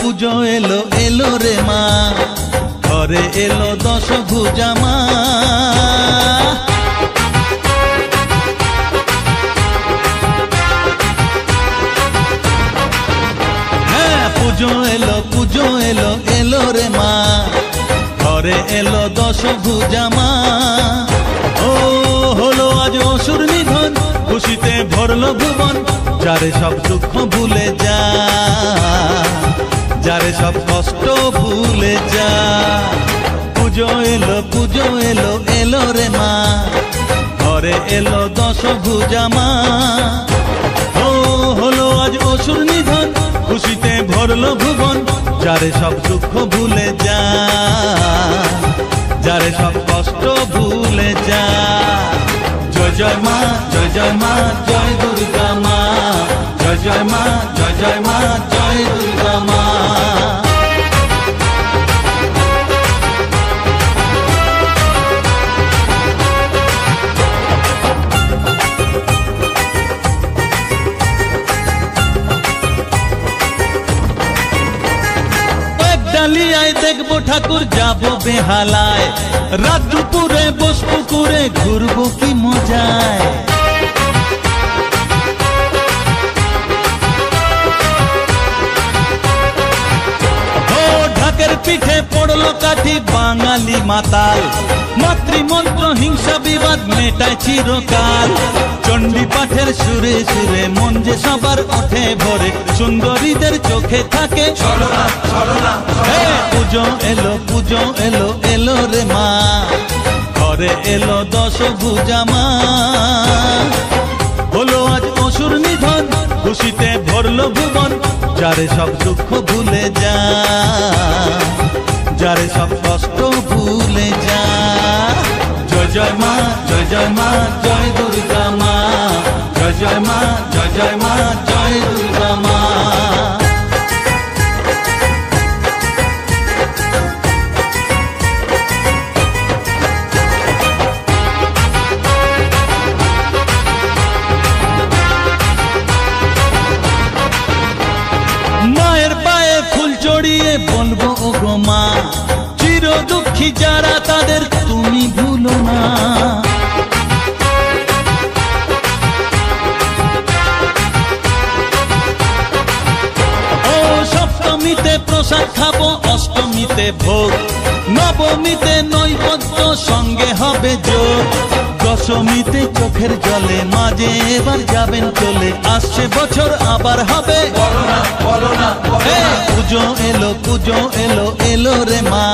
পুজো এলো এলো রে মা, ঘরে এলো দশভুজা মা। হ্যাঁ পুজো এলো এলো রে মা, ঘরে এলো দশভুজা মা। ও হলো আজ অসুর নিধন, খুশিতে ভরলো ভুবন, যারে সব দুঃখ ভুলে যা, যারে সব কষ্ট ভুলে যা। পুজো এলো এলো রে মা, ঘরে এলো দশভুজা মা। ও হলো আজ অসুর নিধন, খুশিতে ভরলো ভুবন, যারে সব দুঃখ ভুলে যা, যারে সব কষ্ট ভুলে যা। জয় জয় মা, জয় জয় মা, জয় দুর্গা মা, জয় জয় মা, জয় জয় মা, জয় দুর্গা মা। ডালিয়ায় দেখবো ঠাকুর, যাবো বেহালায়, রাত দুপুরে বসবো করে, ঘুরবো কি মজায়। ও ঢাকের পিঠে পড়লো কাঠি, বাঙালি মাতাল, মাতৃমন্ত্র হিংসা বিবাদ মেটায় চিরকাল। চণ্ডী পাঠের সুরে সুরে মন যে সবার ওঠে ভরে, সুন্দরীদের চোখে থাকে ছলনা ছলনা। পুজো এলো এলো রে মা, ঘরে এলো দশভুজা মা। হলো আজ অসুর নিধন, খুশিতে ভরলো ভুবন, যারে সব দুঃখ ভুলে যা, যারে সব কষ্ট ভুলে যা। জয় জয় মা, জয় জয় মা, জয় দুর্গা মা, জয় জয় মা, জয় জয় মা, জয় দুর্গা মা। মায়ের পায়ে ফুল চড়িয়ে বলবো ও গো মা, চির দুঃখী যারা তাদের তুমি ভুলো না। ও সপ্তমীতে প্রসাদ খাবো, অষ্টমীতে ভোগ, নবমীতে নৈবেদ্য সঙ্গে হবে যোগ, দশমীতে চোখের জলে মাঝে এবার যাবেন চলে, আসছে বছর আবার হবে পুজো এলো এলো রে মা,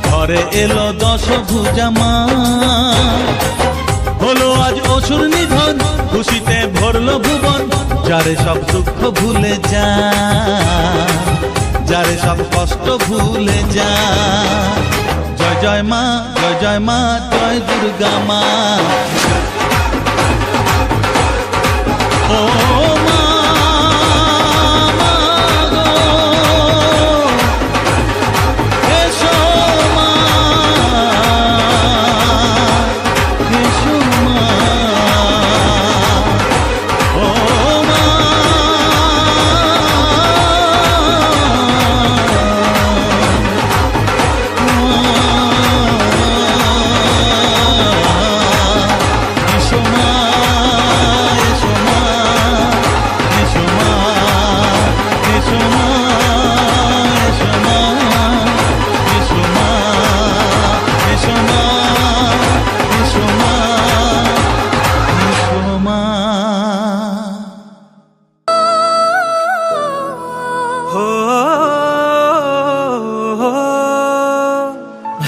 ঘরে এলো দশভুজা মা। হলো আজ অসুর নিধন, খুশিতে ভরলো ভুবন, যারে সব দুঃখ ভুলে যা, যারে সব কষ্ট ভুলে যা। জয় জয় মা, জয় জয় মা, জয় দুর্গা মা। ও মা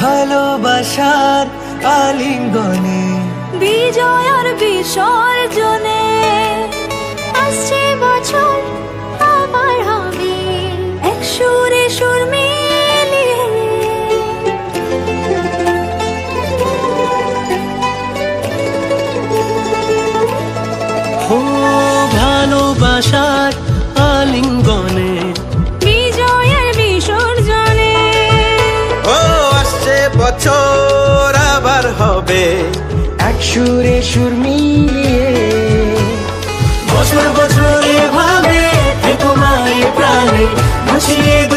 ভালোবাসার আলিঙ্গনে, বিজয় আর বিসর্জনে, আসছে বছর আবার হবে এক সুরে সুর মিলিয়ে। ও ভালোবাসার আলিঙ্গনে, বিজয় আর বিসর্জনে, ও আসছে বছর আবার হবে এক সুরে সুর মিলিয়ে। বছর বছর এভাবে থেকো মায়ের প্রাণে, ভাসিয়ে